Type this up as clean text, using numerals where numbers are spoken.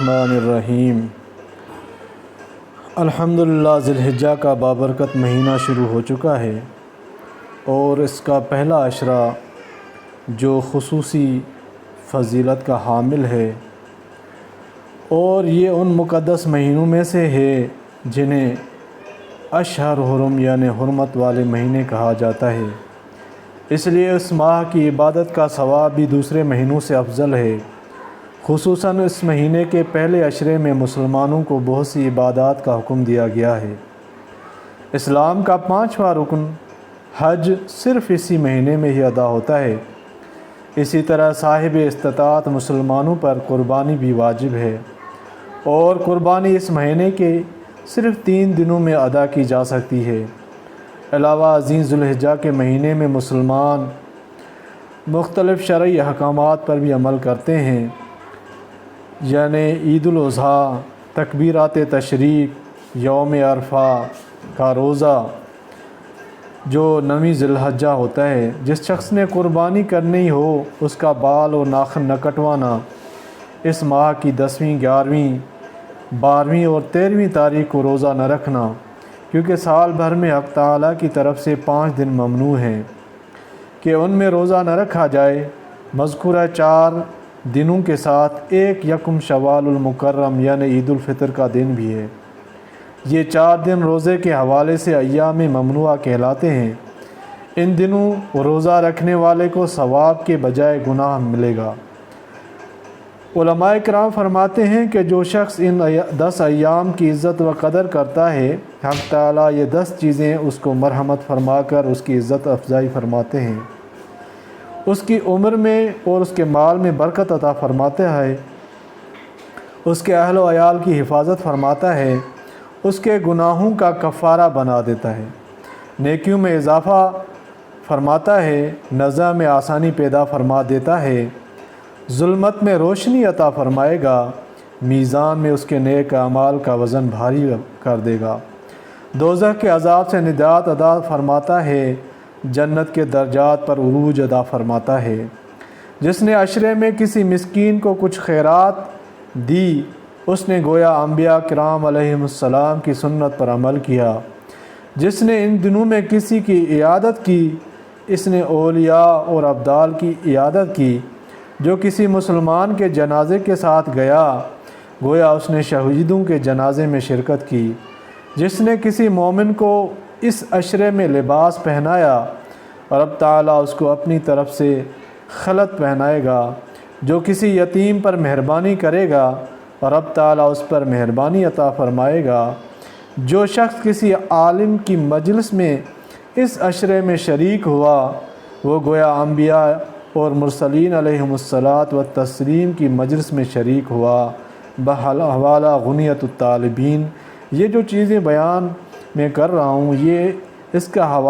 الرحمن الرحیم۔ الحمدللہ ذی الحجہ کا بابرکت مہینہ شروع ہو چکا ہے اور اس کا پہلا عشرہ جو خصوصی فضیلت کا حامل ہے اور یہ ان مقدس مہینوں میں سے ہے جنہیں اشہر حرم یعنی حرمت والے مہینے کہا جاتا ہے، اس لیے اس ماہ کی عبادت کا ثواب بھی دوسرے مہینوں سے افضل ہے۔ خصوصاً اس مہینے کے پہلے عشرے میں مسلمانوں کو بہت سی عبادات کا حکم دیا گیا ہے۔ اسلام کا 5واں رکن حج صرف اسی مہینے میں ہی ادا ہوتا ہے۔ اسی طرح صاحب استطاعت مسلمانوں پر قربانی بھی واجب ہے اور قربانی اس مہینے کے صرف 3 دنوں میں ادا کی جا سکتی ہے۔ علاوہ ازیں ذی الحجہ کے مہینے میں مسلمان مختلف شرعی احکامات پر بھی عمل کرتے ہیں، یعنی عید الاضحیٰ، تکبیرات تشریق، یوم عرفہ کا روزہ جو 9 ذی الحجہ ہوتا ہے۔ جس شخص نے قربانی کرنی ہو اس کا بال اور ناخن نہ کٹوانا، اس ماہ کی 10ویں، 11ویں، 12ویں اور 13ویں تاریخ کو روزہ نہ رکھنا، کیونکہ سال بھر میں حق تعالیٰ کی طرف سے 5 دن ممنوع ہیں کہ ان میں روزہ نہ رکھا جائے۔ مذکورہ 4 دنوں کے ساتھ ایک یکم شوال المکرم یعنی عید الفطر کا دن بھی ہے۔ یہ 4 دن روزے کے حوالے سے ایام ممنوعہ کہلاتے ہیں۔ ان دنوں روزہ رکھنے والے کو ثواب کے بجائے گناہ ملے گا۔ علماء کرام فرماتے ہیں کہ جو شخص ان 10 ایام کی عزت و قدر کرتا ہے، حق تعالیٰ یہ 10 چیزیں اس کو مرحمت فرما کر اس کی عزت افزائی فرماتے ہیں، اس کی عمر میں اور اس کے مال میں برکت عطا فرماتا ہے، اس کے اہل و عیال کی حفاظت فرماتا ہے، اس کے گناہوں کا کفارہ بنا دیتا ہے، نیکیوں میں اضافہ فرماتا ہے، نزع میں آسانی پیدا فرما دیتا ہے، ظلمت میں روشنی عطا فرمائے گا، میزان میں اس کے نیک اعمال کا وزن بھاری کر دے گا، دوزخ کے عذاب سے نجات عطا فرماتا ہے، جنت کے درجات پر عروج عطا فرماتا ہے۔ جس نے عشرے میں کسی مسکین کو کچھ خیرات دی، اس نے گویا انبیاء کرام علیہم السلام کی سنت پر عمل کیا۔ جس نے ان دنوں میں کسی کی عیادت کی، اس نے اولیاء اور ابدال کی عیادت کی۔ جو کسی مسلمان کے جنازے کے ساتھ گیا، گویا اس نے شہیدوں کے جنازے میں شرکت کی۔ جس نے کسی مومن کو اس عشرے میں لباس پہنایا، اور رب تعالیٰ اس کو اپنی طرف سے خلعت پہنائے گا۔ جو کسی یتیم پر مہربانی کرے گا، اور رب تعالیٰ اس پر مہربانی عطا فرمائے گا۔ جو شخص کسی عالم کی مجلس میں اس عشرے میں شریک ہوا، وہ گویا انبیاء اور مرسلین علیہم الصلاۃ والتسلیم کی مجلس میں شریک ہوا۔ بحوالہ غنیت الطالبین، یہ جو چیزیں بیان میں کر رہا ہوں، یہ اس کا حوالہ